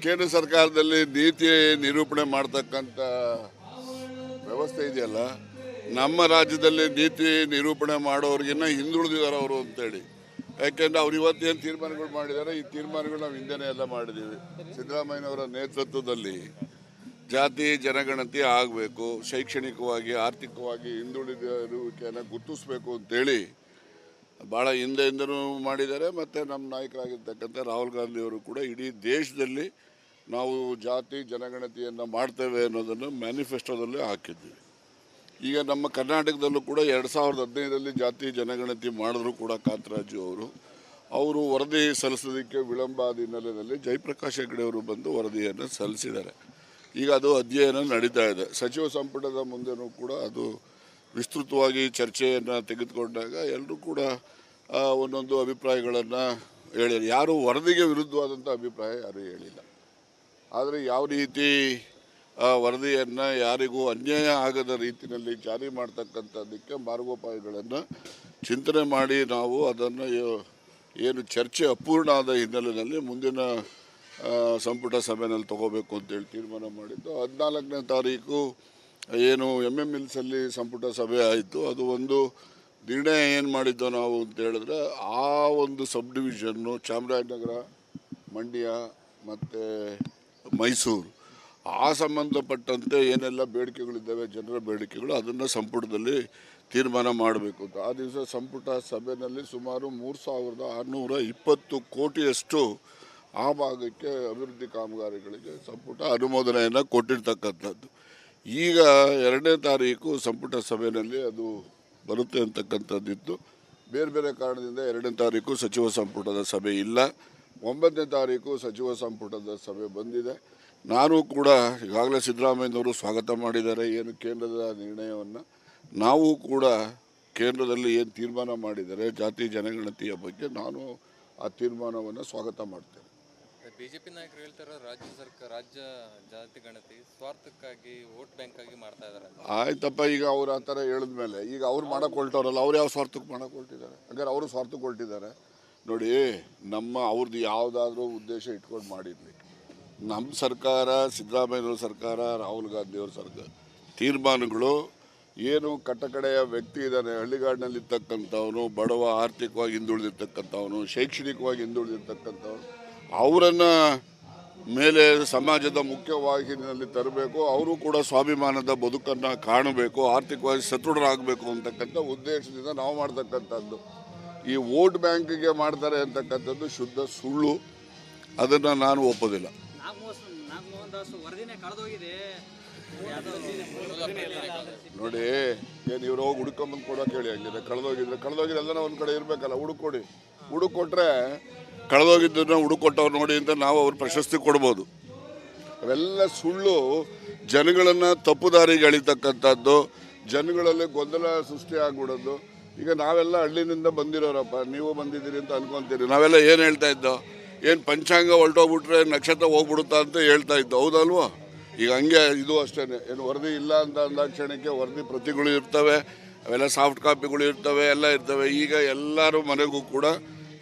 ಕೇಂದ್ರ ಸರ್ಕಾರದಲ್ಲಿ ನೀತಿ ನಿರೂಪಣೆ ಮಾಡ್ತಕ್ಕಂಥ ವ್ಯವಸ್ಥೆ ಇದೆಯಲ್ಲ, ನಮ್ಮ ರಾಜ್ಯದಲ್ಲಿ ನೀತಿ ನಿರೂಪಣೆ ಮಾಡೋರಿಗಿನ್ನ ಹಿಂದುಳಿದಿದ್ದಾರೆ ಅವರು ಅಂತೇಳಿ. ಯಾಕೆಂದರೆ ಅವ್ರು ಇವತ್ತೇನು ತೀರ್ಮಾನಗಳು ಮಾಡಿದ್ದಾರೆ, ಈ ತೀರ್ಮಾನಗಳು ನಾವು ಹಿಂದೆನೇ ಎಲ್ಲ ಮಾಡಿದ್ದೀವಿ. ಸಿದ್ದರಾಮಯ್ಯನವರ ನೇತೃತ್ವದಲ್ಲಿ ಜಾತಿ ಜನಗಣತಿ ಆಗಬೇಕು, ಶೈಕ್ಷಣಿಕವಾಗಿ ಆರ್ಥಿಕವಾಗಿ ಹಿಂದುಳಿದಿರುವಿಕೆಯನ್ನು ಗುರುತಿಸಬೇಕು ಅಂತೇಳಿ ಭಾಳ ಹಿಂದೆಯಿಂದನೂ ಮಾಡಿದ್ದಾರೆ. ಮತ್ತು ನಮ್ಮ ನಾಯಕರಾಗಿರ್ತಕ್ಕಂಥ ರಾಹುಲ್ ಗಾಂಧಿಯವರು ಕೂಡ ಇಡೀ ದೇಶದಲ್ಲಿ ನಾವು ಜಾತಿ ಜನಗಣತಿಯನ್ನು ಮಾಡ್ತೇವೆ ಅನ್ನೋದನ್ನು ಮ್ಯಾನಿಫೆಸ್ಟೋದಲ್ಲಿ ಹಾಕಿದ್ದೀವಿ. ಈಗ ನಮ್ಮ ಕರ್ನಾಟಕದಲ್ಲೂ ಕೂಡ 2015ರಲ್ಲಿ ಜಾತಿ ಜನಗಣತಿ ಮಾಡಿದ್ರು ಕೂಡ ಕಾಂತರಾಜು ಅವರು ವರದಿ ಸಲ್ಲಿಸೋದಕ್ಕೆ ವಿಳಂಬ ಆದ ಹಿನ್ನೆಲೆಯಲ್ಲಿ ಜಯಪ್ರಕಾಶ್ ಹೆಗಡೆ ಅವರು ಬಂದು ವರದಿಯನ್ನು ಸಲ್ಲಿಸಿದ್ದಾರೆ. ಈಗ ಅದು ಅಧ್ಯಯನ ನಡೀತಾ ಇದೆ. ಸಚಿವ ಸಂಪುಟದ ಮುಂದೆನೂ ಕೂಡ ಅದು ವಿಸ್ತೃತವಾಗಿ ಚರ್ಚೆಯನ್ನು ತೆಗೆದುಕೊಂಡಾಗ ಎಲ್ಲರೂ ಕೂಡ ಒಂದೊಂದು ಅಭಿಪ್ರಾಯಗಳನ್ನು ಹೇಳಿದ್ದಾರೆ. ಯಾರು ವರದಿಗೆ ವಿರುದ್ಧವಾದಂಥ ಅಭಿಪ್ರಾಯ ಯಾರೂ ಹೇಳಿಲ್ಲ. ಆದರೆ ಯಾವ ರೀತಿ ವರದಿಯನ್ನು ಯಾರಿಗೂ ಅನ್ಯಾಯ ಆಗದ ರೀತಿಯಲ್ಲಿ ಜಾರಿ ಮಾಡ್ತಕ್ಕಂಥದ್ದಕ್ಕೆ ಮಾರ್ಗೋಪಾಯಗಳನ್ನು ಚಿಂತನೆ ಮಾಡಿ ನಾವು ಅದನ್ನು ಏನು ಚರ್ಚೆ ಅಪೂರ್ಣ ಆದ ಹಿನ್ನೆಲೆಯಲ್ಲಿ ಮುಂದಿನ ಸಂಪುಟ ಸಭೆಯಲ್ಲಿ ತಗೋಬೇಕು ಅಂತೇಳಿ ತೀರ್ಮಾನ ಮಾಡಿದ್ದು. 14ನೇ ತಾರೀಕು ಏನು MMLSಲ್ಲಿ ಸಂಪುಟ ಸಭೆ ಆಯಿತು. ಅದು ಒಂದು ನಿರ್ಣಯ ಏನು ಮಾಡಿದ್ದೋ ನಾವು ಅಂತ ಹೇಳಿದ್ರೆ, ಆ ಒಂದು ಸಬ್ ಡಿವಿಷನ್ನು ಚಾಮರಾಜನಗರ, ಮಂಡ್ಯ ಮತ್ತು ಮೈಸೂರು ಆ ಸಂಬಂಧಪಟ್ಟಂತೆ ಏನೆಲ್ಲ ಬೇಡಿಕೆಗಳಿದ್ದಾವೆ, ಜನರ ಬೇಡಿಕೆಗಳು, ಅದನ್ನು ಸಂಪುಟದಲ್ಲಿ ತೀರ್ಮಾನ ಮಾಡಬೇಕು ಅಂತ. ಆ ದಿವಸ ಸಂಪುಟ ಸಭೆಯಲ್ಲಿ ಸುಮಾರು 3620 ಕೋಟಿಯಷ್ಟು ಆ ಭಾಗಕ್ಕೆ ಅಭಿವೃದ್ಧಿ ಕಾಮಗಾರಿಗಳಿಗೆ ಸಂಪುಟ ಅನುಮೋದನೆಯನ್ನು ಕೊಟ್ಟಿರ್ತಕ್ಕಂಥದ್ದು. ಈಗ 2ನೇ ತಾರೀಕು ಸಂಪುಟ ಸಭೆಯಲ್ಲಿ ಅದು ಬರುತ್ತೆ ಅಂತಕ್ಕಂಥದ್ದಿತ್ತು. ಬೇರೆ ಬೇರೆ ಕಾರಣದಿಂದ 2ನೇ ತಾರೀಕು ಸಚಿವ ಸಂಪುಟದ ಸಭೆ ಇಲ್ಲ. 9ನೇ ತಾರೀಕು ಸಚಿವ ಸಂಪುಟದ ಸಭೆ ಬಂದಿದೆ. ನಾನು ಕೂಡ ಈಗಾಗಲೇ ಸಿದ್ದರಾಮಯ್ಯನವರು ಸ್ವಾಗತ ಮಾಡಿದ್ದಾರೆ ಏನು ಕೇಂದ್ರದ ನಿರ್ಣಯವನ್ನು. ನಾವು ಕೂಡ ಕೇಂದ್ರದಲ್ಲಿ ಏನು ತೀರ್ಮಾನ ಮಾಡಿದ್ದಾರೆ ಜಾತಿ ಜನಗಣತಿಯ ಬಗ್ಗೆ ನಾನು ಆ ತೀರ್ಮಾನವನ್ನು ಸ್ವಾಗತ ಮಾಡ್ತೇನೆ. ಬಿಜೆಪಿ ನಾಯಕರು ಹೇಳ್ತಾರೆ ರಾಜ್ಯ ಜಾತಿ ಗಣತಿ ಸ್ವಾರ್ಥಕ್ಕಾಗಿ ವೋಟ್ ಬ್ಯಾಂಕ್ ಆಗಿ ಮಾಡ್ತಾ ಇದ್ದಾರೆ. ಆಯ್ತಪ್ಪ, ಈಗ ಅವ್ರು ಆ ಥರ ಹೇಳಿದ್ಮೇಲೆ ಈಗ ಅವ್ರು ಮಾಡಕ್ಕೆ ಹೊರಟವ್ರಲ್ಲ, ಅವ್ರು ಯಾವ ಸ್ವಾರ್ಥಕ್ಕೆ ಮಾಡಕ್ಕೆ ಹೊರಟಿದ್ದಾರೆ? ಹಾಗಾದ್ರೆ ಅವರು ಸ್ವಾರ್ಥಕ್ಕೆ ಹೊರಟಿದ್ದಾರೆ. ನೋಡಿ, ಅವ್ರದ್ದು ಯಾವುದಾದ್ರೂ ಉದ್ದೇಶ ಇಟ್ಕೊಂಡು ಮಾಡಿರಲಿ. ನಮ್ಮ ಸರ್ಕಾರ, ಸಿದ್ದರಾಮಯ್ಯನವ್ರ ಸರ್ಕಾರ, ರಾಹುಲ್ ಗಾಂಧಿಯವ್ರ ಸರ್ಕಾರ ತೀರ್ಮಾನಗಳು ಏನು ಕಟ್ಟಕಡೆಯ ವ್ಯಕ್ತಿ ಇದ್ದಾನೆ, ಹಳ್ಳಿಗಾಡಿನಲ್ಲಿರ್ತಕ್ಕಂಥವನು, ಬಡವ, ಆರ್ಥಿಕವಾಗಿ ಹಿಂದುಳಿದಿರ್ತಕ್ಕಂಥವನು, ಶೈಕ್ಷಣಿಕವಾಗಿ ಹಿಂದುಳಿದಿರ್ತಕ್ಕಂಥವನು, ಅವರನ್ನು ಮೇಲೆ ಸಮಾಜದ ಮುಖ್ಯವಾಹಿನಿಯಲ್ಲಿ ತರಬೇಕು. ಅವರು ಕೂಡ ಸ್ವಾಭಿಮಾನದ ಬದುಕನ್ನು ಕಾಣಬೇಕು, ಆರ್ಥಿಕವಾಗಿ ಸದೃಢರಾಗಬೇಕು ಅಂತಕ್ಕಂಥ ಉದ್ದೇಶದಿಂದ ನಾವು ಮಾಡ್ತಕ್ಕಂಥದ್ದು. ಈ ವೋಟ್ ಬ್ಯಾಂಕಿಗೆ ಮಾಡ್ತಾರೆ ಅಂತಕ್ಕಂಥದ್ದು ಶುದ್ಧ ಸುಳ್ಳು. ಅದನ್ನು ನಾನು ಒಪ್ಪೋದಿಲ್ಲ. ನೋಡಿ, ಏನು ಇವ್ರು ಹೋಗಿ ಹುಡ್ಕೊಂಬಂದು ಕೊಡೋಕೆ ಹೇಳಿ, ಹಂಗಿದೆ ಕಳೆದೋಗಿದ್ರೆ ಎಲ್ಲ ಒಂದು ಕಡೆ ಇರಬೇಕಲ್ಲ, ಹುಡುಕೊಟ್ರೆ ಕಳೆದೋಗಿದ್ದನ್ನ ಹುಡುಕೊಟ್ಟವ್ರು ನೋಡಿ ಅಂತ ನಾವು ಅವ್ರ ಪ್ರಶಸ್ತಿ ಕೊಡ್ಬೋದು. ಅವೆಲ್ಲ ಸುಳ್ಳು. ಜನಗಳನ್ನು ತಪ್ಪು ದಾರಿಗೆ ಎಳಿತಕ್ಕಂಥದ್ದು, ಜನಗಳಲ್ಲಿ ಗೊಂದಲ ಸೃಷ್ಟಿ ಆಗ್ಬಿಡೋದು. ಈಗ ನಾವೆಲ್ಲ ಹಳ್ಳಿನಿಂದ ಬಂದಿರೋರಪ್ಪ, ನೀವು ಬಂದಿದ್ದೀರಿ ಅಂತ ಅನ್ಕೊತೀರಿ. ನಾವೆಲ್ಲ ಏನು ಹೇಳ್ತಾ ಇದ್ದೋ, ಏನು ಪಂಚಾಂಗ ಹೊರಟೋಗ್ಬಿಟ್ರೆ ನಕ್ಷತ್ರ ಹೋಗ್ಬಿಡುತ್ತಾ ಅಂತ ಹೇಳ್ತಾ ಇದ್ದೋ, ಹೌದಲ್ವ? ಈಗ ಹಂಗೆ ಇದು ಅಷ್ಟೇ. ಏನು ವರದಿ ಇಲ್ಲ ಅಂತ ಅಂದಾಕ್ಷಣಕ್ಕೆ ವರದಿ ಪ್ರತಿಗಳು ಇರ್ತವೆ, ಅವೆಲ್ಲ ಸಾಫ್ಟ್ ಕಾಪಿಗಳು ಇರ್ತವೆ, ಎಲ್ಲ ಇರ್ತವೆ. ಈಗ ಎಲ್ಲರೂ ಮನೆಗೂ ಕೂಡ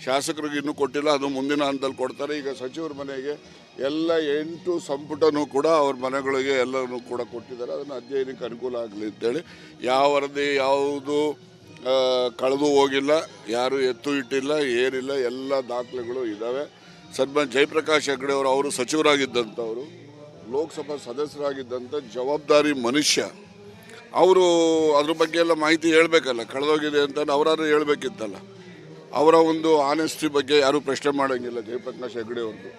ಶಾಸಕರಿಗೆ ಇನ್ನೂ ಕೊಟ್ಟಿಲ್ಲ, ಅದು ಮುಂದಿನ ಹಂತದಲ್ಲಿ ಕೊಡ್ತಾರೆ. ಈಗ ಸಚಿವರ ಮನೆಗೆ ಎಲ್ಲ 8 ಸಂಪುಟನೂ ಕೂಡ ಅವ್ರ ಮನೆಗಳಿಗೆ ಎಲ್ಲರೂ ಕೂಡ ಕೊಟ್ಟಿದ್ದಾರೆ. ಅದನ್ನು ಅಧ್ಯಯನಕ್ಕೆ ಅನುಕೂಲ ಆಗಲಿ ಅಂತೇಳಿ ಯಾವ ವರದಿ ಯಾವುದು ಕಳೆದು ಹೋಗಿಲ್ಲ, ಯಾರು ಎತ್ತು ಇಟ್ಟಿಲ್ಲ, ಏನಿಲ್ಲ, ಎಲ್ಲ ದಾಖಲೆಗಳು ಇದ್ದಾವೆ. ಸನ್ಮಾನ್ಯ ಜಯಪ್ರಕಾಶ್ ಹೆಗಡೆ ಅವರು ಸಚಿವರಾಗಿದ್ದಂಥವರು, ಲೋಕಸಭಾ ಸದಸ್ಯರಾಗಿದ್ದಂಥ ಜವಾಬ್ದಾರಿ ಮನುಷ್ಯ. ಅವರು ಅದ್ರ ಬಗ್ಗೆ ಎಲ್ಲ ಮಾಹಿತಿ ಹೇಳಬೇಕಲ್ಲ, ಕಳೆದೋಗಿದೆ ಅಂತ ಅವರಾದ್ರೂ ಹೇಳಬೇಕಿತ್ತಲ್ಲ. ಅವರ ಒಂದು ಆನೆಸ್ಟಿ ಬಗ್ಗೆ ಯಾರೂ ಪ್ರಶ್ನೆ ಮಾಡೋಂಗಿಲ್ಲ ಜಯಪ್ರಕಾಶ್ ಹೆಗಡೆ ಅವ್ರದ್ದು.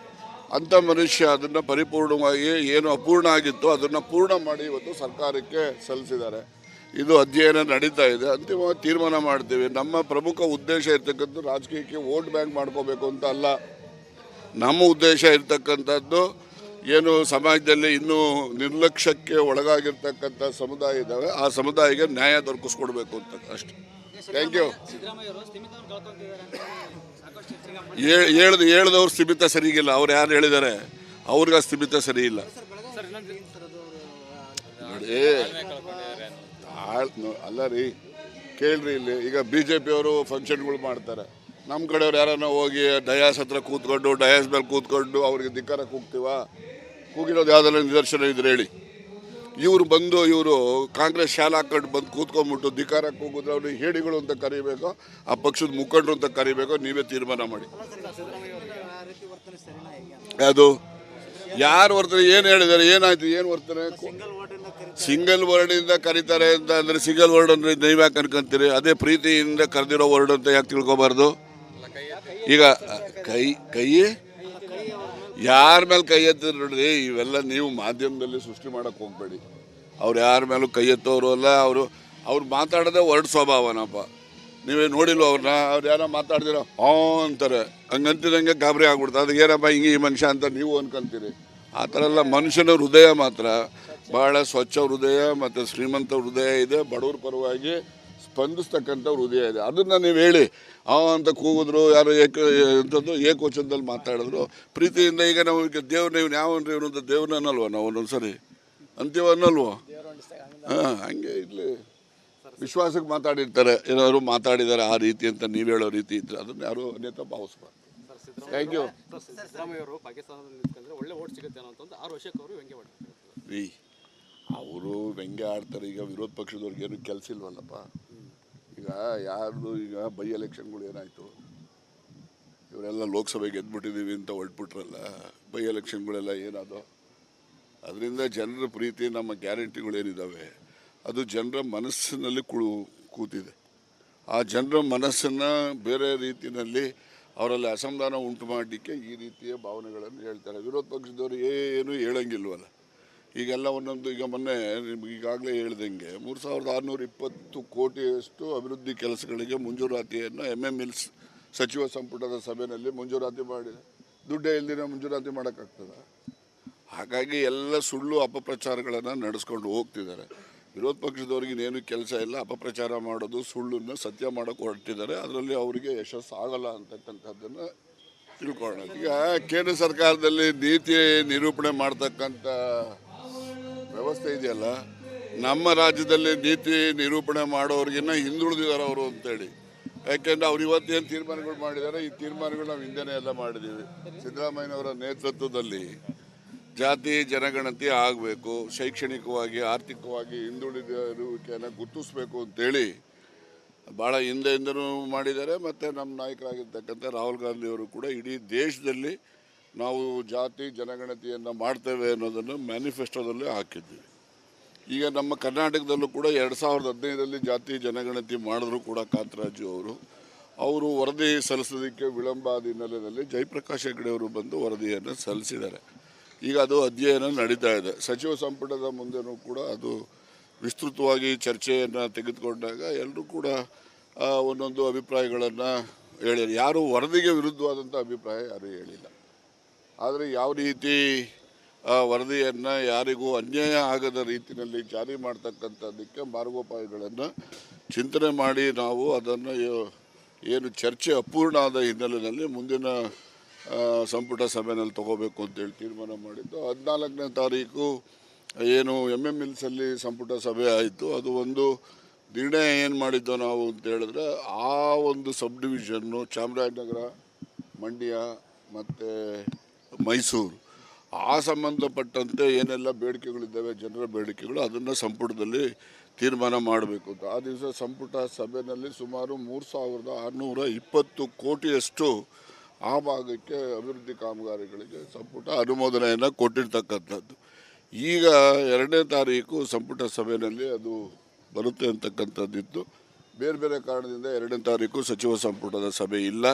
ಅಂಥ ಮನುಷ್ಯ ಅದನ್ನು ಪರಿಪೂರ್ಣವಾಗಿ ಏನು ಅಪೂರ್ಣ ಆಗಿತ್ತು ಅದನ್ನು ಪೂರ್ಣ ಮಾಡಿ ಇವತ್ತು ಸರ್ಕಾರಕ್ಕೆ ಸಲ್ಲಿಸಿದ್ದಾರೆ. ಇದು ಅಧ್ಯಯನ ನಡೀತಾ ಇದೆ, ಅಂತಿಮವಾಗಿ ತೀರ್ಮಾನ ಮಾಡ್ತೀವಿ. ನಮ್ಮ ಪ್ರಮುಖ ಉದ್ದೇಶ ಇರ್ತಕ್ಕಂಥ ರಾಜಕೀಯಕ್ಕೆ ವೋಟ್ ಬ್ಯಾಂಕ್ ಮಾಡ್ಕೋಬೇಕು ಅಂತ ಅಲ್ಲ. ನಮ್ಮ ಉದ್ದೇಶ ಇರ್ತಕ್ಕಂಥದ್ದು ಏನು ಸಮಾಜದಲ್ಲಿ ಇನ್ನೂ ನಿರ್ಲಕ್ಷ್ಯಕ್ಕೆ ಒಳಗಾಗಿರ್ತಕ್ಕಂಥ ಸಮುದಾಯ ಇದ್ದಾವೆ, ಆ ಸಮುದಾಯಕ್ಕೆ ನ್ಯಾಯ ದೊರಕಿಸ್ಕೊಡ್ಬೇಕು ಅಂತ ಅಷ್ಟೇ. Thank you. ಹೇಳ್ದವ್ರು ಸ್ಥಿಮಿತ ಸರಿಗಿಲ್ಲ. ಅವ್ರು ಯಾರು ಹೇಳಿದ್ದಾರೆ, ಅವ್ರಿಗೆ ಸ್ಥಿಮಿತ ಸರಿ ಇಲ್ಲ. ನೋಡಿ, ಅಲ್ಲ ರೀ, ಕೇಳ್ರಿ, ಇಲ್ಲಿ ಈಗ BJP ಅವರು ಫಂಕ್ಷನ್ಗಳು ಮಾಡ್ತಾರೆ, ನಮ್ಮ ಕಡೆಯವ್ರು ಯಾರನ್ನ ಹೋಗಿ ಡಯಾಸ್ ಹತ್ರ ಕೂತ್ಕೊಂಡು ಡಯಾಸ್ ಮೇಲೆ ಕೂತ್ಕೊಂಡು ಅವ್ರಿಗೆ ಧಿಕ್ಕಾರ ಕೂಗ್ತೀವ? ಕೂಗಿರೋದು ಯಾವುದೆಲ್ಲ ನಿದರ್ಶನ ಇದ್ರೆ ಹೇಳಿ. ಇವರು ಕಾಂಗ್ರೆಸ್ ಶಾಲೆ ಹಾಕೊಂಡು ಬಂದು ಕೂತ್ಕೊಂಡ್ಬಿಟ್ಟು ಧಿಕ್ಕಾರ ಕೂಗಿದ್ರೆ ಅವ್ರಿಗೆ ಹೇಡಿಗಳು ಅಂತ ಕರಿಬೇಕು, ಆ ಪಕ್ಷದ ಮುಖಂಡರು ಅಂತ ಕರಿಬೇಕು, ನೀವೇ ತೀರ್ಮಾನ ಮಾಡಿ. ಅದು ಯಾರು ವರ್ತನೆ ಏನು ಹೇಳಿದ್ದಾರೆ, ಏನಾಯ್ತು, ಏನು ವರ್ತನೆ? ಸಿಂಗಲ್ ವರ್ಡಿಂದ ಕರೀತಾರೆ ಅಂತ ಅಂದರೆ ಸಿಂಗಲ್ ವರ್ಡ್ ಅಂದರೆ ನೀವು ಯಾಕೆ ಅನ್ಕೊಂತೀರಿ? ಅದೇ ಪ್ರೀತಿಯಿಂದ ಕರೆದಿರೋ ವರ್ಡ್ ಅಂತ ಯಾಕೆ ತಿಳ್ಕೊಬಾರ್ದು? ಈಗ ಕೈ ಯಾರ ಮೇಲೆ ಕೈ ಎತ್ತಿದ್ರು ನೋಡ್ರಿ, ಇವೆಲ್ಲ ನೀವು ಮಾಧ್ಯಮದಲ್ಲಿ ಸೃಷ್ಟಿ ಮಾಡಕ್ಕೆ ಹೋಗ್ಬೇಡಿ. ಅವ್ರು ಯಾರ ಮೇಲೂ ಕೈ ಎತ್ತೋರು ಅಲ್ಲ. ಅವ್ರು ಮಾತಾಡೋದೇ ವರ್ಡ್ ಸ್ವಭಾವನಪ್ಪ. ನೀವೇ ನೋಡಿಲ್ವ ಅವ್ರನ್ನ? ಅವ್ರು ಯಾರೋ ಮಾತಾಡ್ದಿರೋ ಅಂತಾರೆ, ಹಂಗಂತಿದಂಗೆ ಗಾಬರಿ ಆಗ್ಬಿಡ್ತಾರೆ. ಅದಕ್ಕೆ ಏನಪ್ಪ ಹಿಂಗೆ ಈ ಮನುಷ್ಯ ಅಂತ ನೀವು ಅನ್ಕೊಂತೀರಿ. ಆ ಥರ ಎಲ್ಲ ಮನುಷ್ಯನ ಹೃದಯ ಮಾತ್ರ ಭಾಳ ಸ್ವಚ್ಛ ಹೃದಯ ಮತ್ತು ಶ್ರೀಮಂತ ಹೃದಯ ಇದೆ. ಬಡವ್ರ ಪರವಾಗಿ ಸ್ಪಂದಿಸ್ತಕ್ಕಂಥ ಹೃದಯ ಇದೆ. ಅದನ್ನು ನೀವು ಹೇಳಿ ಅಂತ ಕೂಗಿದ್ರು, ಯಾರು ಏಕವಚನದಲ್ಲಿ ಮಾತಾಡಿದ್ರು ಪ್ರೀತಿಯಿಂದ. ಈಗ ನಾವು ದೇವ್ರು ನೀವು ಯಾವನ್ರಿ ಇವನಂತ ದೇವ್ರನ್ನ ಅನ್ನಲ್ವ ನಾವು ಒಂದೊಂದ್ಸರಿ ಅಂತೀವ ಅನ್ನಲ್ವ? ಹಂಗೆ ಇರಲಿ. ವಿಶ್ವಾಸಕ್ಕೆ ಮಾತಾಡಿರ್ತಾರೆ, ಏನಾದ್ರು ಮಾತಾಡಿದ್ದಾರೆ ಆ ರೀತಿ ಅಂತ ನೀವು ಹೇಳೋ ರೀತಿ ಇದ್ರೆ ಅದನ್ನು ಯಾರು ಅನ್ಯತಾ ಭಾವಿಸ್ಬಾರ್ದು. Thank you. ರೀ ಅವರು ವ್ಯಂಗ್ಯ ಆಡ್ತಾರೆ. ಈಗ ವಿರೋಧ ಪಕ್ಷದವ್ರಿಗೆ ಏನು ಕೆಲಸ ಇಲ್ವಲ್ಲಪ್ಪ. ಈಗ ಯಾರ್ದು ಈಗ ಬೈ ಎಲೆಕ್ಷನ್ಗಳು ಏನಾಯಿತು, ಇವರೆಲ್ಲ ಲೋಕಸಭೆಗೆ ಗೆದ್ಬಿಟ್ಟಿದ್ದೀವಿ ಅಂತ ಹೊರಟ್ಬಿಟ್ರಲ್ಲ. ಬೈ ಎಲೆಕ್ಷನ್ಗಳೆಲ್ಲ ಏನದು? ಅದರಿಂದ ಜನರ ಪ್ರೀತಿ, ನಮ್ಮ ಗ್ಯಾರಂಟಿಗಳೇನಿದ್ದಾವೆ ಅದು ಜನರ ಮನಸ್ಸಿನಲ್ಲಿ ಕೂತಿದೆ. ಆ ಜನರ ಮನಸ್ಸನ್ನು ಬೇರೆ ರೀತಿಯಲ್ಲಿ ಅವರಲ್ಲಿ ಅಸಮಾಧಾನ ಉಂಟು ಮಾಡಲಿಕ್ಕೆ ಈ ರೀತಿಯ ಭಾವನೆಗಳನ್ನು ಹೇಳ್ತಾರೆ. ವಿರೋಧ ಪಕ್ಷದವರು ಏನು ಹೇಳಂಗಿಲ್ವಲ್ಲ. ಈಗೆಲ್ಲ ಒಂದೊಂದು, ಈಗ ಮೊನ್ನೆ ನಿಮ್ಗೆ ಈಗಾಗಲೇ ಹೇಳ್ದಂಗೆ 3620 ಕೋಟಿಯಷ್ಟು ಅಭಿವೃದ್ಧಿ ಕೆಲಸಗಳಿಗೆ ಮಂಜೂರಾತಿಯನ್ನು MMLs ಸಚಿವ ಸಂಪುಟದ ಸಭೆಯಲ್ಲಿ ಮಂಜೂರಾತಿ ಮಾಡಿದೆ. ದುಡ್ಡೇ ಇಲ್ದಿನ ಮಂಜೂರಾತಿ ಮಾಡೋಕ್ಕಾಗ್ತದೆ? ಹಾಗಾಗಿ ಎಲ್ಲ ಸುಳ್ಳು ಅಪಪ್ರಚಾರಗಳನ್ನು ನಡೆಸ್ಕೊಂಡು ಹೋಗ್ತಿದ್ದಾರೆ. ವಿರೋಧ ಪಕ್ಷದವ್ರಿಗೆ ಇನ್ನೇನು ಕೆಲಸ ಇಲ್ಲ, ಅಪಪ್ರಚಾರ ಮಾಡೋದು, ಸುಳ್ಳನ್ನು ಸತ್ಯ ಮಾಡೋಕ್ಕೆ ಹೊರಟಿದ್ದಾರೆ. ಅದರಲ್ಲಿ ಅವರಿಗೆ ಯಶಸ್ಸು ಆಗಲ್ಲ ಅಂತಕ್ಕಂಥದ್ದನ್ನು ತಿಳ್ಕೊಳ್ಳೋಣ. ಈಗ ಕೇಂದ್ರ ಸರ್ಕಾರದಲ್ಲಿ ನೀತಿ ನಿರೂಪಣೆ ಮಾಡ್ತಕ್ಕಂಥ ವ್ಯವಸ್ಥೆ ಇದೆಯಲ್ಲ, ನಮ್ಮ ರಾಜ್ಯದಲ್ಲಿ ನೀತಿ ನಿರೂಪಣೆ ಮಾಡೋರಿಗಿನ್ನ ಹಿಂದುಳಿದಿದ್ದಾರೆ ಅವರು ಅಂತೇಳಿ. ಯಾಕೆಂದರೆ ಅವ್ರು ಇವತ್ತೇನು ತೀರ್ಮಾನಗಳು ಮಾಡಿದ್ದಾರೆ, ಈ ತೀರ್ಮಾನಗಳು ನಾವು ಹಿಂದೆನೇ ಎಲ್ಲ ಮಾಡಿದ್ದೀವಿ. ಸಿದ್ದರಾಮಯ್ಯನವರ ನೇತೃತ್ವದಲ್ಲಿ ಜಾತಿ ಜನಗಣತಿ ಆಗಬೇಕು, ಶೈಕ್ಷಣಿಕವಾಗಿ ಆರ್ಥಿಕವಾಗಿ ಹಿಂದುಳಿದಿರುವಿಕೆಯನ್ನು ಗುರುತಿಸಬೇಕು ಅಂತೇಳಿ ಭಾಳ ಹಿಂದೆಯಿಂದನೂ ಮಾಡಿದ್ದಾರೆ. ಮತ್ತು ನಮ್ಮ ನಾಯಕರಾಗಿರ್ತಕ್ಕಂಥ ರಾಹುಲ್ ಗಾಂಧಿಯವರು ಕೂಡ ಇಡೀ ದೇಶದಲ್ಲಿ ನಾವು ಜಾತಿ ಜನಗಣತಿಯನ್ನು ಮಾಡ್ತೇವೆ ಅನ್ನೋದನ್ನು ಮ್ಯಾನಿಫೆಸ್ಟೋದಲ್ಲಿ ಹಾಕಿದ್ವಿ. ಈಗ ನಮ್ಮ ಕರ್ನಾಟಕದಲ್ಲೂ ಕೂಡ 2015ರಲ್ಲಿ ಜಾತಿ ಜನಗಣತಿ ಮಾಡಿದ್ರು ಕೂಡ ಕಾಂತರಾಜು ಅವರು ವರದಿ ಸಲ್ಲಿಸೋದಕ್ಕೆ ವಿಳಂಬ ಆದ ಹಿನ್ನೆಲೆಯಲ್ಲಿ ಜಯಪ್ರಕಾಶ್ ಹೆಗಡೆ ಅವರು ಬಂದು ವರದಿಯನ್ನು ಸಲ್ಲಿಸಿದ್ದಾರೆ. ಈಗ ಅದು ಅಧ್ಯಯನ ನಡೀತಾ ಇದೆ. ಸಚಿವ ಸಂಪುಟದ ಮುಂದೆನೂ ಕೂಡ ಅದು ವಿಸ್ತೃತವಾಗಿ ಚರ್ಚೆಯನ್ನು ತೆಗೆದುಕೊಂಡಾಗ ಎಲ್ಲರೂ ಕೂಡ ಒಂದೊಂದು ಅಭಿಪ್ರಾಯಗಳನ್ನು ಹೇಳಿದ್ದಾರೆ. ಯಾರು ವರದಿಗೆ ವಿರುದ್ಧವಾದಂಥ ಅಭಿಪ್ರಾಯ ಯಾರೂ ಹೇಳಿಲ್ಲ. ಆದರೆ ಯಾವ ರೀತಿ ವರದಿಯನ್ನು ಯಾರಿಗೂ ಅನ್ಯಾಯ ಆಗದ ರೀತಿಯಲ್ಲಿ ಜಾರಿ ಮಾಡ್ತಕ್ಕಂಥದ್ದಕ್ಕೆ ಮಾರ್ಗೋಪಾಯಗಳನ್ನು ಚಿಂತನೆ ಮಾಡಿ ನಾವು ಅದನ್ನು ಏನು ಚರ್ಚೆ ಅಪೂರ್ಣ ಆದ ಹಿನ್ನೆಲೆಯಲ್ಲಿ ಮುಂದಿನ ಸಂಪುಟ ಸಭೆಯಲ್ಲಿ ತಗೋಬೇಕು ಅಂತೇಳಿ ತೀರ್ಮಾನ ಮಾಡಿದ್ದು. 14ನೇ ತಾರೀಕು ಏನು MMLsಲ್ಲಿ ಸಂಪುಟ ಸಭೆ ಆಯಿತು. ಅದು ಒಂದು ನಿರ್ಣಯ ಏನು ಮಾಡಿದ್ದೋ ನಾವು ಅಂತ ಹೇಳಿದ್ರೆ, ಆ ಒಂದು ಸಬ್ ಡಿವಿಷನ್ನು ಚಾಮರಾಜನಗರ, ಮಂಡ್ಯ ಮತ್ತು ಮೈಸೂರು, ಆ ಸಂಬಂಧಪಟ್ಟಂತೆ ಏನೆಲ್ಲ ಬೇಡಿಕೆಗಳಿದ್ದಾವೆ, ಜನರ ಬೇಡಿಕೆಗಳು, ಅದನ್ನು ಸಂಪುಟದಲ್ಲಿ ತೀರ್ಮಾನ ಮಾಡಬೇಕು ಅಂತ. ಆ ದಿವಸ ಸಂಪುಟ ಸಭೆಯಲ್ಲಿ ಸುಮಾರು 3620 ಕೋಟಿಯಷ್ಟು ಆ ಭಾಗಕ್ಕೆ ಅಭಿವೃದ್ಧಿ ಕಾಮಗಾರಿಗಳಿಗೆ ಸಂಪುಟ ಅನುಮೋದನೆಯನ್ನು ಕೊಟ್ಟಿರ್ತಕ್ಕಂಥದ್ದು. ಈಗ 2ನೇ ತಾರೀಕು ಸಂಪುಟ ಸಭೆಯಲ್ಲಿ ಅದು ಬರುತ್ತೆ ಅಂತಕ್ಕಂಥದ್ದಿತ್ತು. ಬೇರೆ ಬೇರೆ ಕಾರಣದಿಂದ 2ನೇ ತಾರೀಕು ಸಚಿವ ಸಂಪುಟದ ಸಭೆ ಇಲ್ಲ.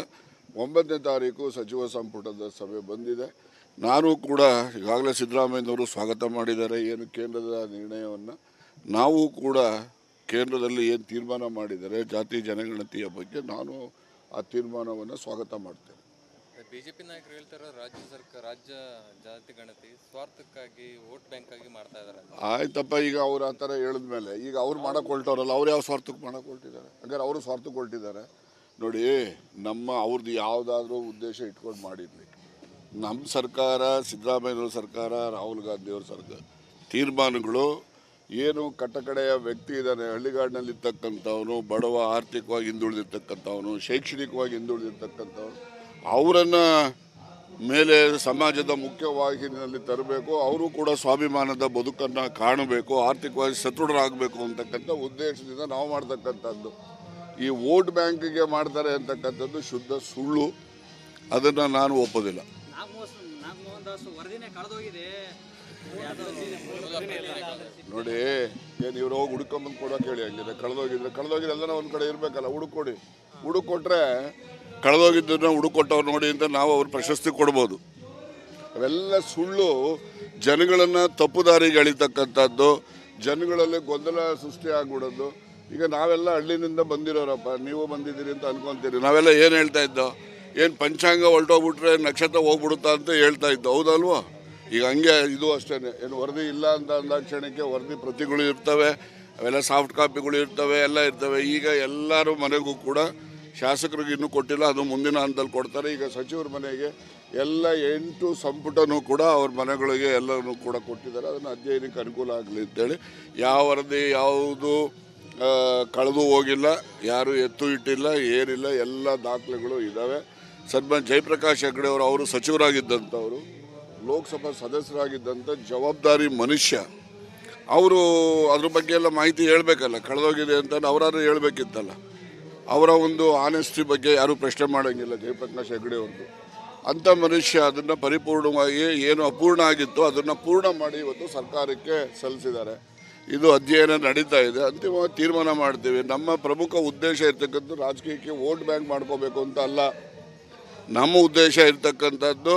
9ನೇ ತಾರೀಕು ಸಚಿವ ಸಂಪುಟದ ಸಭೆ ಬಂದಿದೆ. ನಾನು ಕೂಡ ಈಗಾಗಲೇ ಸಿದ್ದರಾಮಯ್ಯನವರು ಸ್ವಾಗತ ಮಾಡಿದ್ದಾರೆ ಏನು ಕೇಂದ್ರದ ನಿರ್ಣಯವನ್ನು. ನಾವು ಕೂಡ ಕೇಂದ್ರದಲ್ಲಿ ಏನು ತೀರ್ಮಾನ ಮಾಡಿದ್ದಾರೆ ಜಾತಿ ಜನಗಣತಿಯ ಬಗ್ಗೆ, ನಾನು ಆ ತೀರ್ಮಾನವನ್ನು ಸ್ವಾಗತ ಮಾಡ್ತೇನೆ. ಬಿಜೆಪಿ ನಾಯಕರು ಹೇಳ್ತಾರೆ ರಾಜ್ಯ ಜಾತಿ ಗಣತಿ ಸ್ವಾರ್ಥಕ್ಕಾಗಿ ವೋಟ್ ಬ್ಯಾಂಕ್ ಆಗಿ ಮಾಡ್ತಾ ಇದ್ದಾರೆ. ಆಯ್ತಪ್ಪ, ಈಗ ಅವ್ರು ಆ ಥರ ಹೇಳಿದ್ಮೇಲೆ ಈಗ ಅವ್ರು ಮಾಡಕ್ಕೆ ಹೊರಟವ್ರಲ್ಲ, ಅವ್ರು ಯಾವ ಸ್ವಾರ್ಥಕ್ಕೆ ಮಾಡಕ್ಕೆ ಹೊರಟಿದ್ದಾರೆ? ಹಾಗಾದ್ರೆ ಅವರು ಸ್ವಾರ್ಥಕ್ಕೆ ಹೊರಟಿದ್ದಾರೆ. ನೋಡಿ, ಅವ್ರದ್ದು ಯಾವುದಾದ್ರೂ ಉದ್ದೇಶ ಇಟ್ಕೊಂಡು ಮಾಡಿರಲಿ, ನಮ್ಮ ಸರ್ಕಾರ, ಸಿದ್ದರಾಮಯ್ಯವ್ರ ಸರ್ಕಾರ, ರಾಹುಲ್ ಗಾಂಧಿಯವ್ರ ಸರ್ಕಾರ ತೀರ್ಮಾನಗಳು ಏನು ಕಟ್ಟಕಡೆಯ ವ್ಯಕ್ತಿ ಇದ್ದಾನೆ, ಹಳ್ಳಿಗಾಡಿನಲ್ಲಿರ್ತಕ್ಕಂಥವನು, ಬಡವ, ಆರ್ಥಿಕವಾಗಿ ಹಿಂದುಳಿದಿರ್ತಕ್ಕಂಥವನು, ಶೈಕ್ಷಣಿಕವಾಗಿ ಹಿಂದುಳಿದಿರ್ತಕ್ಕಂಥವನು, ಅವರನ್ನು ಮೇಲೆ ಸಮಾಜದ ಮುಖ್ಯವಾಹಿನಿಯಲ್ಲಿ ತರಬೇಕು. ಅವರು ಕೂಡ ಸ್ವಾಭಿಮಾನದ ಬದುಕನ್ನು ಕಾಣಬೇಕು, ಆರ್ಥಿಕವಾಗಿ ಸದೃಢರಾಗಬೇಕು ಅಂತಕ್ಕಂಥ ಉದ್ದೇಶದಿಂದ ನಾವು ಮಾಡ್ತಕ್ಕಂಥದ್ದು. ಈ ವೋಟ್ ಬ್ಯಾಂಕಿಗೆ ಮಾಡ್ತಾರೆ ಅಂತಕ್ಕಂಥದ್ದು ಶುದ್ಧ ಸುಳ್ಳು. ಅದನ್ನು ನಾನು ಒಪ್ಪೋದಿಲ್ಲ. ನೋಡಿ, ಏನು ಇವ್ರು ಹೋಗಿ ಹುಡ್ಕೊಂಬಂದು ಕೊಡೋಕೆ ಹೇಳಿ, ಹಂಗಿದೆ ಕಳೆದೋಗಿದ್ರೆ ಎಲ್ಲ ಒಂದು ಕಡೆ ಇರಬೇಕಲ್ಲ, ಹುಡುಕೊಡಿ. ಹುಡುಕೊಟ್ರೆ ಕಳೆದೋಗಿದ್ದನ್ನ ಹುಡುಕೊಟ್ಟವ್ರು ನೋಡಿ ಅಂತ ನಾವು ಅವ್ರ ಪ್ರಶಸ್ತಿ ಕೊಡ್ಬೋದು. ಅವೆಲ್ಲ ಸುಳ್ಳು. ಜನಗಳನ್ನು ತಪ್ಪು ದಾರಿಗೆ ಎಳಿತಕ್ಕಂಥದ್ದು, ಜನಗಳಲ್ಲಿ ಗೊಂದಲ ಸೃಷ್ಟಿ ಆಗ್ಬಿಡೋದು. ಈಗ ನಾವೆಲ್ಲ ಹಳ್ಳಿನಿಂದ ಬಂದಿರೋರಪ್ಪ, ನೀವು ಬಂದಿದ್ದೀರಿ ಅಂತ ಅನ್ಕೊಂತೀರಿ. ನಾವೆಲ್ಲ ಏನು ಹೇಳ್ತಾ ಇದ್ದೋ, ಏನು ಪಂಚಾಂಗ ಹೊರಟೋಗ್ಬಿಟ್ರೆ ನಕ್ಷತ್ರ ಹೋಗ್ಬಿಡುತ್ತಾ ಅಂತ ಹೇಳ್ತಾ ಇದ್ದೋ, ಹೌದಲ್ವಾ? ಈಗ ಹಂಗೆ ಇದು ಅಷ್ಟೇ. ಏನು ವರದಿ ಇಲ್ಲ ಅಂತ ಅಂದಾಕ್ಷಣಕ್ಕೆ ವರದಿ ಪ್ರತಿಗಳು ಇರ್ತವೆ, ಅವೆಲ್ಲ ಸಾಫ್ಟ್ ಕಾಪಿಗಳು ಇರ್ತವೆ, ಎಲ್ಲ ಇರ್ತವೆ. ಈಗ ಎಲ್ಲರ ಮನೆಗೂ ಕೂಡ ಶಾಸಕರಿಗೆ ಇನ್ನೂ ಕೊಟ್ಟಿಲ್ಲ, ಅದು ಮುಂದಿನ ಹಂತದಲ್ಲಿ ಕೊಡ್ತಾರೆ. ಈಗ ಸಚಿವರ ಮನೆಗೆ ಎಲ್ಲ 8 ಸಂಪುಟನೂ ಕೂಡ ಅವ್ರ ಮನೆಗಳಿಗೆ ಎಲ್ಲನೂ ಕೂಡ ಕೊಟ್ಟಿದ್ದಾರೆ. ಅದನ್ನು ಅಧ್ಯಯನಕ್ಕೆ ಅನುಕೂಲ ಆಗಲಿ ಅಂತೇಳಿ. ಯಾವ ವರದಿ ಯಾವುದು ಕಳೆದು ಹೋಗಿಲ್ಲ, ಯಾರು ಎತ್ತು ಇಟ್ಟಿಲ್ಲ, ಏನಿಲ್ಲ, ಎಲ್ಲ ದಾಖಲೆಗಳು ಇದ್ದಾವೆ. ಸನ್ಮಾನ್ಯ ಜಯಪ್ರಕಾಶ್ ಹೆಗಡೆ ಅವರು ಸಚಿವರಾಗಿದ್ದಂಥವರು, ಲೋಕಸಭಾ ಸದಸ್ಯರಾಗಿದ್ದಂಥ ಜವಾಬ್ದಾರಿ ಮನುಷ್ಯ. ಅವರು ಅದ್ರ ಬಗ್ಗೆ ಎಲ್ಲ ಮಾಹಿತಿ ಹೇಳಬೇಕಲ್ಲ, ಕಳೆದೋಗಿದೆ ಅಂತ ಅವರಾದ್ರೂ ಹೇಳಬೇಕಿತ್ತಲ್ಲ. ಅವರ ಒಂದು ಆನೆಸ್ಟಿ ಬಗ್ಗೆ ಯಾರೂ ಪ್ರಶ್ನೆ ಮಾಡೋಂಗಿಲ್ಲ ಜಯಪ್ರಕಾಶ್ ಹೆಗಡೆ ಅವ್ರದ್ದು. ಅಂಥ ಮನುಷ್ಯ ಅದನ್ನು ಪರಿಪೂರ್ಣವಾಗಿ ಏನು ಅಪೂರ್ಣ ಆಗಿತ್ತು ಅದನ್ನು ಪೂರ್ಣ ಮಾಡಿ ಇವತ್ತು ಸರ್ಕಾರಕ್ಕೆ ಸಲ್ಲಿಸಿದ್ದಾರೆ. ಇದು ಅಧ್ಯಯನ ನಡೀತಾ ಇದೆ, ಅಂತಿಮವಾಗಿ ತೀರ್ಮಾನ ಮಾಡ್ತೀವಿ. ನಮ್ಮ ಪ್ರಮುಖ ಉದ್ದೇಶ ಇರ್ತಕ್ಕಂಥ ರಾಜಕೀಯಕ್ಕೆ ವೋಟ್ ಬ್ಯಾಂಕ್ ಮಾಡ್ಕೋಬೇಕು ಅಂತ ಅಲ್ಲ. ನಮ್ಮ ಉದ್ದೇಶ ಇರ್ತಕ್ಕಂಥದ್ದು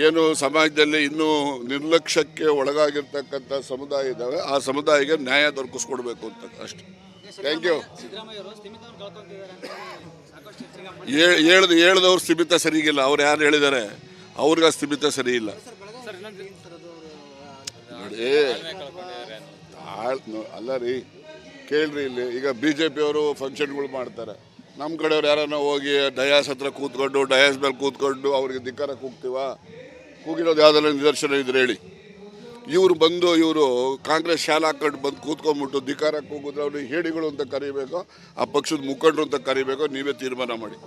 ಏನು ಸಮಾಜದಲ್ಲಿ ಇನ್ನೂ ನಿರ್ಲಕ್ಷ್ಯಕ್ಕೆ ಒಳಗಾಗಿರ್ತಕ್ಕಂಥ ಸಮುದಾಯ ಇದ್ದಾವೆ, ಆ ಸಮುದಾಯಕ್ಕೆ ನ್ಯಾಯ ದೊರಕಿಸ್ಕೊಡ್ಬೇಕು ಅಂತ ಅಷ್ಟೇ. Thank you. ಹೇಳ್ದವ್ರು ಸ್ಥಿಮಿತ ಸರಿಗಿಲ್ಲ. ಅವ್ರು ಯಾರು ಹೇಳಿದ್ದಾರೆ, ಅವ್ರಿಗೆ ಸ್ಥಿಮಿತ ಸರಿ ಇಲ್ಲ. ನೋಡಿ, ಅಲ್ಲ ರೀ, ಕೇಳ್ರಿ, ಇಲ್ಲಿ ಈಗ BJP ಅವರು ಫಂಕ್ಷನ್ಗಳು ಮಾಡ್ತಾರೆ. ನಮ್ಮ ಕಡೆಯವ್ರು ಯಾರನ್ನ ಹೋಗಿ ಡಯಾಸ್ ಹತ್ರ ಕೂತ್ಕೊಂಡು, ಡಯಾಸ್ ಮೇಲೆ ಕೂತ್ಕೊಂಡು ಅವ್ರಿಗೆ ಧಿಕ್ಕಾರ ಕೂಗಿರೋದು ಯಾವುದೆಲ್ಲ ನಿದರ್ಶನ ಇದ್ರೆ ಹೇಳಿ. ಇವರು ಕಾಂಗ್ರೆಸ್ ಶಾಲೆ ಹಾಕೊಂಡು ಬಂದು ಕೂತ್ಕೊಂಡ್ಬಿಟ್ಟು ಧಿಕ್ಕಾರ ಕೂಗಿದ್ರೆ ಅವ್ರಿಗೆ ಹೇಡಿಗಳು ಅಂತ ಕರಿಬೇಕು, ಆ ಪಕ್ಷದ ಮುಖಂಡರು ಅಂತ ಕರಿಬೇಕು, ನೀವೇ ತೀರ್ಮಾನ ಮಾಡಿ.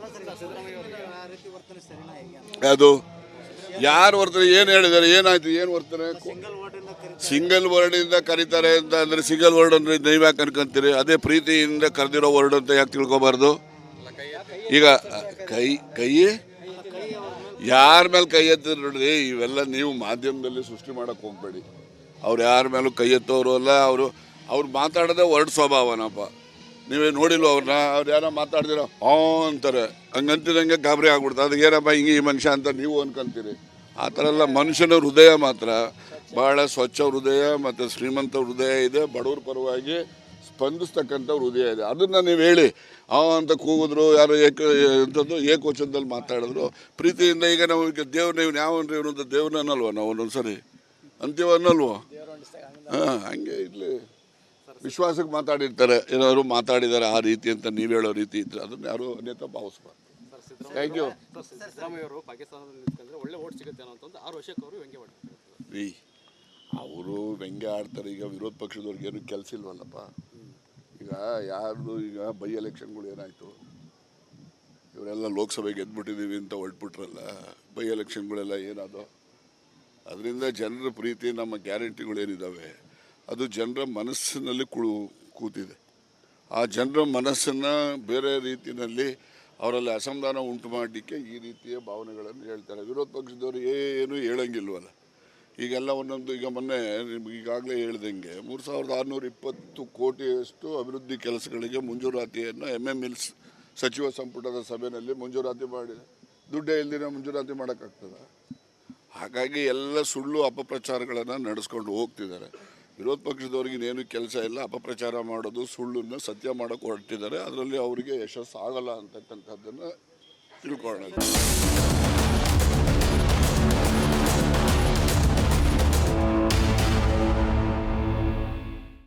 ಅದು ಯಾರು ವರ್ತನೆ, ಏನು ಹೇಳಿದ್ದಾರೆ, ಏನಾಯ್ತು, ಏನು ವರ್ತನೆ? ಸಿಂಗಲ್ ವರ್ಡಿಂದ ಕರೀತಾರೆ ಅಂತ ಅಂದರೆ ಸಿಂಗಲ್ ವರ್ಡ್ ಅಂದರೆ ನೀವು ಯಾಕೆ ಅನ್ಕೊಂತೀರಿ? ಅದೇ ಪ್ರೀತಿಯಿಂದ ಕರೆದಿರೋ ವರ್ಡ್ ಅಂತ ಯಾಕೆ ತಿಳ್ಕೊಬಾರ್ದು? ಈಗ ಕೈ ಯಾರ ಮೇಲೆ ಕೈ ಎತ್ತಿದ್ರು ನೋಡ್ರಿ, ಇವೆಲ್ಲ ನೀವು ಮಾಧ್ಯಮದಲ್ಲಿ ಸೃಷ್ಟಿ ಮಾಡೋಕ್ಕೆ ಹೋಗಬೇಡಿ. ಅವ್ರು ಯಾರ ಮೇಲೂ ಕೈ ಎತ್ತೋರು ಅಲ್ಲ. ಅವ್ರು ಮಾತಾಡೋದೇ ವರ್ಡ್ ಸ್ವಭಾವನಪ್ಪ. ನೀವೇ ನೋಡಿಲ್ವ ಅವ್ರನ್ನ? ಅವ್ರು ಯಾರೋ ಮಾತಾಡ್ದಿರೋ ಅಂತಾರೆ, ಹಂಗಂತಿದಂಗೆ ಗಾಬರಿ ಆಗ್ಬಿಡ್ತಾರೆ. ಅದಕ್ಕೆ ಏನಪ್ಪ ಹಿಂಗೆ ಈ ಮನುಷ್ಯ ಅಂತ ನೀವು ಅನ್ಕೊಂತೀರಿ. ಆ ಥರ ಎಲ್ಲ. ಮನುಷ್ಯನ ಹೃದಯ ಮಾತ್ರ ಭಾಳ ಸ್ವಚ್ಛ ಹೃದಯ ಮತ್ತು ಶ್ರೀಮಂತ ಹೃದಯ ಇದೆ, ಬಡವ್ರ ಪರವಾಗಿ ಸ್ಪಂದಿಸ್ತಕ್ಕಂಥ ಹೃದಯ ಇದೆ. ಅದನ್ನು ನೀವು ಹೇಳಿ ಅಂತ ಕೂಗಿದ್ರು, ಯಾರು ಎಂಥದ್ದು ಏಕವಚನದಲ್ಲಿ ಮಾತಾಡಿದ್ರು ಪ್ರೀತಿಯಿಂದ. ಈಗ ನಾವು ದೇವ್ರು, ನೀವು ಯಾವನ್ರಿ ಇವನು ಅಂತ ದೇವ್ರನ್ನ ಅನ್ನಲ್ವ ನಾವು ಒಂದೊಂದು ಸರಿ ಅಂತೀವ ಅನ್ನಲ್ವ? ಹಾಂ, ಹಂಗೆ ಇಲ್ಲಿ ವಿಶ್ವಾಸಕ್ಕೆ ಮಾತಾಡಿರ್ತಾರೆ, ಏನಾದ್ರು ಮಾತಾಡಿದ್ದಾರೆ ಆ ರೀತಿ ಅಂತ ನೀವು ಹೇಳೋ ರೀತಿ ಇದ್ರೆ ಅದನ್ನು ಯಾರು ಅನ್ಯತಾ ಭಾವಿಸ್ಬಾರ್ದು. Thank you. ರೀ, ಅವರು ವ್ಯಂಗ್ಯ ಆಡ್ತಾರೆ. ಈಗ ವಿರೋಧ ಪಕ್ಷದವ್ರಿಗೆ ಏನು ಕೆಲಸ ಇಲ್ವಲ್ಲಪ್ಪ. ಈಗ ಯಾರ್ದು ಈಗ ಬೈ ಎಲೆಕ್ಷನ್ಗಳು ಏನಾಯಿತು, ಇವರೆಲ್ಲ ಲೋಕಸಭೆಗೆ ಗೆದ್ಬಿಟ್ಟಿದ್ದೀವಿ ಅಂತ ಹೊರಟ್ಬಿಟ್ರಲ್ಲ. ಬೈ ಎಲೆಕ್ಷನ್ಗಳೆಲ್ಲ ಏನದು? ಅದರಿಂದ ಜನರ ಪ್ರೀತಿ, ನಮ್ಮ ಗ್ಯಾರಂಟಿಗಳೇನಿದ್ದಾವೆ ಅದು ಜನರ ಮನಸ್ಸಿನಲ್ಲಿ ಕೂತಿದೆ. ಆ ಜನರ ಮನಸ್ಸನ್ನು ಬೇರೆ ರೀತಿಯಲ್ಲಿ ಅವರಲ್ಲಿ ಅಸಮಾಧಾನ ಉಂಟು ಮಾಡಲಿಕ್ಕೆ ಈ ರೀತಿಯ ಭಾವನೆಗಳನ್ನು ಹೇಳ್ತಾರೆ. ವಿರೋಧ ಪಕ್ಷದವರು ಏನು ಹೇಳಂಗಿಲ್ವಲ್ಲ. ಈಗೆಲ್ಲ ಒಂದೊಂದು, ಈಗ ಮೊನ್ನೆ ಈಗಾಗಲೇ ಹೇಳ್ದಂಗೆ 3620 ಕೋಟಿಯಷ್ಟು ಅಭಿವೃದ್ಧಿ ಕೆಲಸಗಳಿಗೆ ಮಂಜೂರಾತಿಯನ್ನು MMLs ಸಚಿವ ಸಂಪುಟದ ಸಭೆಯಲ್ಲಿ ಮಂಜೂರಾತಿ ಮಾಡಿದೆ. ದುಡ್ಡೇ ಇಲ್ದಿರ ಮಂಜೂರಾತಿ ಮಾಡೋಕ್ಕಾಗ್ತದ? ಹಾಗಾಗಿ ಎಲ್ಲ ಸುಳ್ಳು ಅಪಪ್ರಚಾರಗಳನ್ನು ನಡೆಸ್ಕೊಂಡು ಹೋಗ್ತಿದ್ದಾರೆ. ವಿರೋಧ ಪಕ್ಷದವ್ರಿಗೆ ಇನ್ನೇನು ಕೆಲಸ ಇಲ್ಲ, ಅಪಪ್ರಚಾರ ಮಾಡೋದು, ಸುಳ್ಳನ್ನು ಸತ್ಯ ಮಾಡೋಕ್ಕೆ ಹೊರಟಿದ್ದಾರೆ. ಅದರಲ್ಲಿ ಅವರಿಗೆ ಯಶಸ್ಸು ಆಗಲ್ಲ ಅಂತಕ್ಕಂಥದ್ದನ್ನು ತಿಳ್ಕೊಳ್ಳೋಣ.